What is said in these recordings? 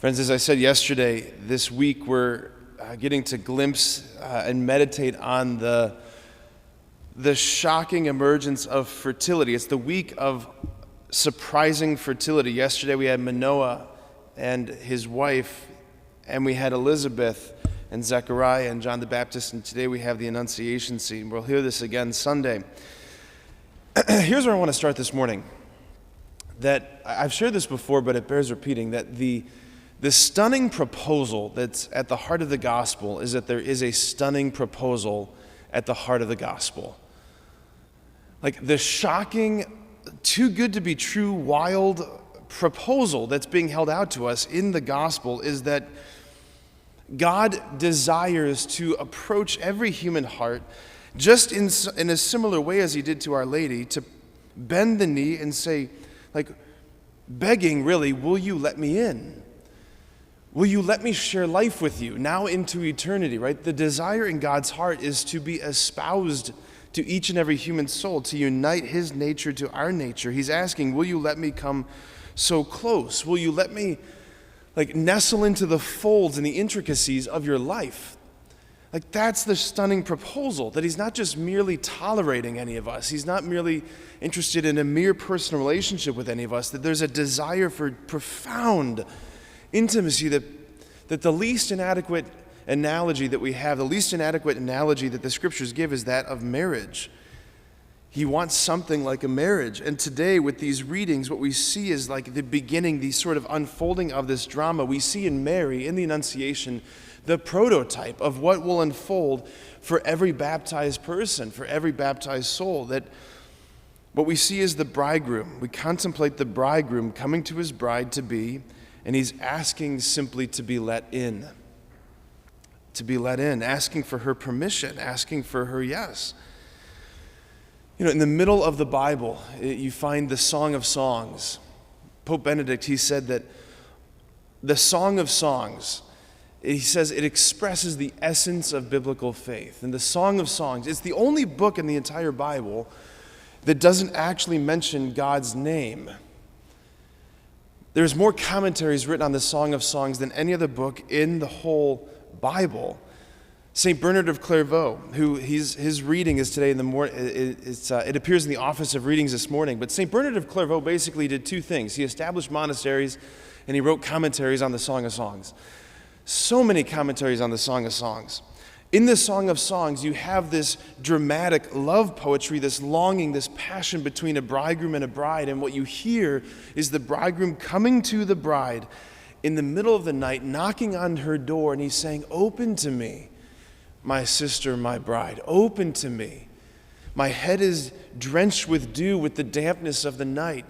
Friends, as I said yesterday, this week we're getting to glimpse and meditate on the shocking emergence of fertility. It's the week of surprising fertility. Yesterday we had Manoah and his wife, and we had Elizabeth and Zechariah and John the Baptist, and today we have the Annunciation scene. We'll hear this again Sunday. Here's where I want to start this morning. That I've shared this before, but it bears repeating, that the stunning proposal that's at the heart of the gospel is that there is a stunning proposal at the heart of the gospel. Like the shocking, too good to be true, wild proposal that's being held out to us in the gospel is that God desires to approach every human heart just in a similar way as he did to Our Lady, to bend the knee and say, like, begging really, will you let me in? Will you let me share life with you now into eternity, right? The desire in God's heart is to be espoused to each and every human soul, to unite his nature to our nature. He's asking, will you let me come so close? Will you let me nestle into the folds and the intricacies of your life? Like, that's the stunning proposal, that he's not just merely tolerating any of us. He's not merely interested in a mere personal relationship with any of us, that there's a desire for profound intimacy, that the least inadequate analogy that we have, the least inadequate analogy that the scriptures give is that of marriage. He wants something like a marriage. And today with these readings, what we see is like the beginning, the sort of unfolding of this drama. We see in Mary, in the Annunciation, the prototype of what will unfold for every baptized person, for every baptized soul. That what we see is the bridegroom. We contemplate the bridegroom coming to his bride-to-be, and he's asking simply to be let in. To be let in, asking for her permission, asking for her yes. You know, in the middle of the Bible, you find the Song of Songs. Pope Benedict, he said that the Song of Songs, he says it expresses the essence of biblical faith. And the Song of Songs, it's the only book in the entire Bible that doesn't actually mention God's name. There's more commentaries written on the Song of Songs than any other book in the whole Bible. St. Bernard of Clairvaux, who his reading is today in the morning, it appears in the Office of Readings this morning. But St. Bernard of Clairvaux basically did two things. He established monasteries and he wrote commentaries on the Song of Songs. So many commentaries on the Song of Songs. In the Song of Songs, you have this dramatic love poetry, this longing, this passion between a bridegroom and a bride. And what you hear is the bridegroom coming to the bride in the middle of the night, knocking on her door, and he's saying, "Open to me, my sister, my bride, open to me. My head is drenched with dew, with the dampness of the night."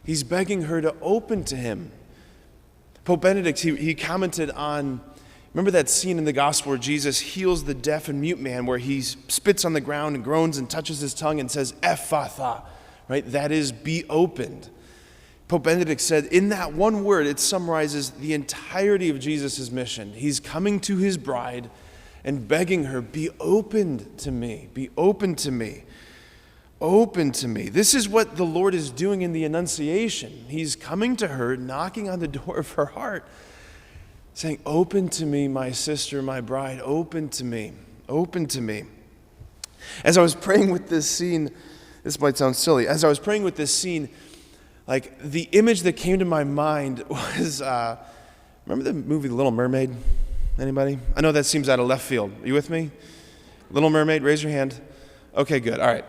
He's begging her to open to him. Pope Benedict, he commented on, remember that scene in the gospel where Jesus heals the deaf and mute man, where he spits on the ground and groans and touches his tongue and says, "Ephatha," right? That is, be opened. Pope Benedict said, in that one word, it summarizes the entirety of Jesus' mission. He's coming to his bride and begging her, be opened to me, be open to me, open to me. This is what the Lord is doing in the Annunciation. He's coming to her, knocking on the door of her heart, saying, "Open to me, my sister, my bride, open to me, open to me." As I was praying with this scene, this might sound silly, as I was praying with this scene, like the image that came to my mind was, remember the movie Little Mermaid? Anybody? I know that seems out of left field. Are you with me? Little Mermaid, raise your hand. Okay, good, all right.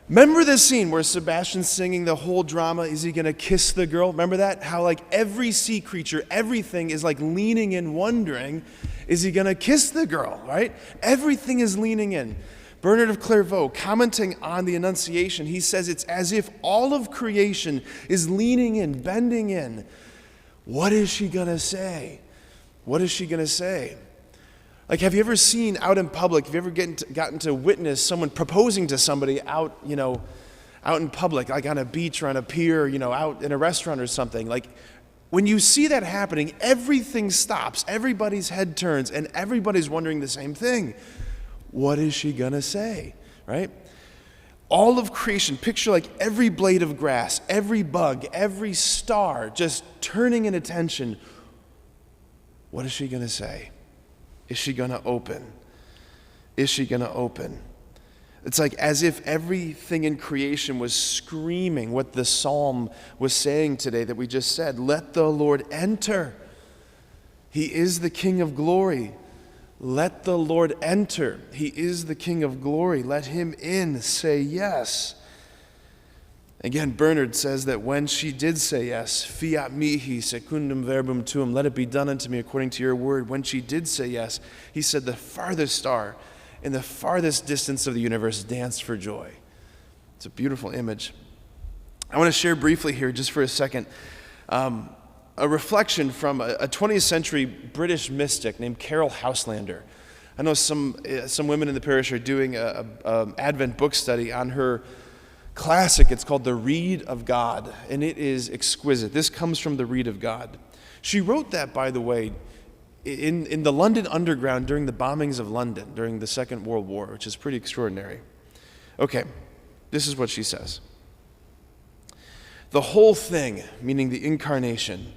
Remember this scene where Sebastian's singing the whole drama, is he gonna kiss the girl? Remember that? How like every sea creature, everything is like leaning in, wondering, is he gonna kiss the girl, right? Everything is leaning in. Bernard of Clairvaux, commenting on the Annunciation, he says it's as if all of creation is leaning in, bending in. What is she gonna say? What is she gonna say? Like, have you ever seen out in public, have you ever gotten to witness someone proposing to somebody out in public, like on a beach or on a pier, out in a restaurant or something? Like, when you see that happening, everything stops, everybody's head turns, and everybody's wondering the same thing. What is she gonna say, right? All of creation, picture like every blade of grass, every bug, every star just turning in attention. What is she going to say? Is she going to open? Is she going to open? It's like as if everything in creation was screaming what the psalm was saying today that we just said. Let the Lord enter. He is the King of glory. Let the Lord enter. He is the King of glory. Let him in. Say yes. Again, Bernard says that when she did say yes, fiat mihi secundum verbum tuum, let it be done unto me according to your word. When she did say yes, he said the farthest star in the farthest distance of the universe danced for joy. It's a beautiful image. I want to share briefly here, just for a second, a reflection from a 20th century British mystic named Carol Houselander. I know some women in the parish are doing an Advent book study on her classic. It's called The Reed of God, and it is exquisite. This comes from The Reed of God. She wrote that, by the way, in the London Underground during the bombings of London during the Second World War, which is pretty extraordinary. Okay, this is what she says. The whole thing, meaning the incarnation,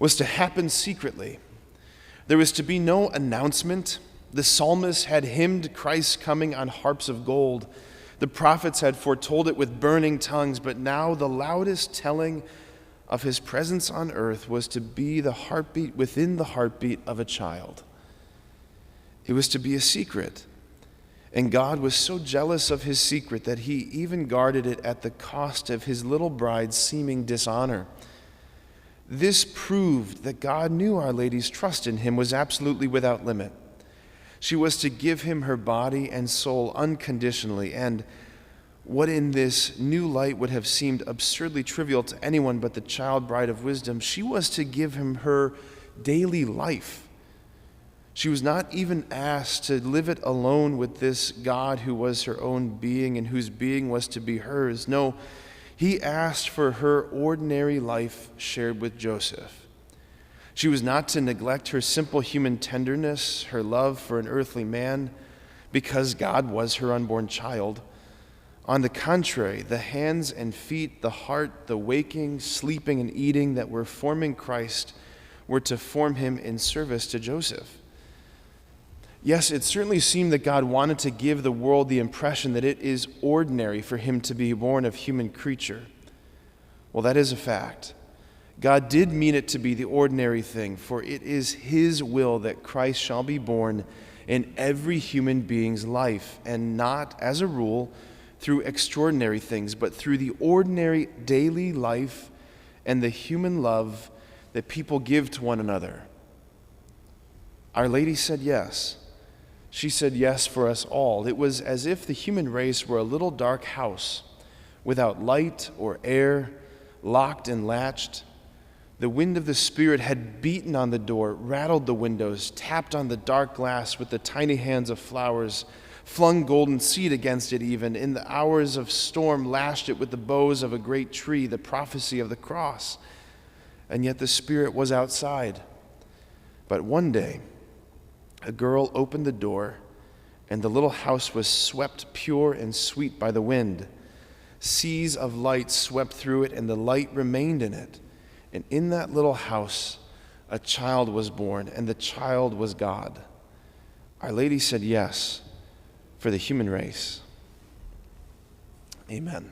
was to happen secretly. There was to be no announcement. The psalmist had hymned Christ's coming on harps of gold. The prophets had foretold it with burning tongues, but now the loudest telling of his presence on earth was to be the heartbeat within the heartbeat of a child. It was to be a secret. And God was so jealous of his secret that he even guarded it at the cost of his little bride's seeming dishonor. This proved that God knew Our Lady's trust in him was absolutely without limit. She was to give him her body and soul unconditionally, and what in this new light would have seemed absurdly trivial to anyone but the child bride of wisdom, she was to give him her daily life. She was not even asked to live it alone with this God who was her own being and whose being was to be hers. No, he asked for her ordinary life shared with Joseph. She was not to neglect her simple human tenderness, her love for an earthly man, because God was her unborn child. On the contrary, the hands and feet, the heart, the waking, sleeping, and eating that were forming Christ were to form him in service to Joseph. Yes, it certainly seemed that God wanted to give the world the impression that it is ordinary for him to be born of human creature. Well, that is a fact. God did mean it to be the ordinary thing, for it is his will that Christ shall be born in every human being's life, and not, as a rule, through extraordinary things, but through the ordinary daily life and the human love that people give to one another. Our Lady said yes. She said yes for us all. It was as if the human race were a little dark house without light or air, locked and latched. The wind of the Spirit had beaten on the door, rattled the windows, tapped on the dark glass with the tiny hands of flowers, flung golden seed against it even, in the hours of storm lashed it with the boughs of a great tree, the prophecy of the cross. And yet the Spirit was outside. But one day, a girl opened the door, and the little house was swept pure and sweet by the wind. Seas of light swept through it, and the light remained in it. And in that little house, a child was born, and the child was God. Our Lady said yes for the human race. Amen.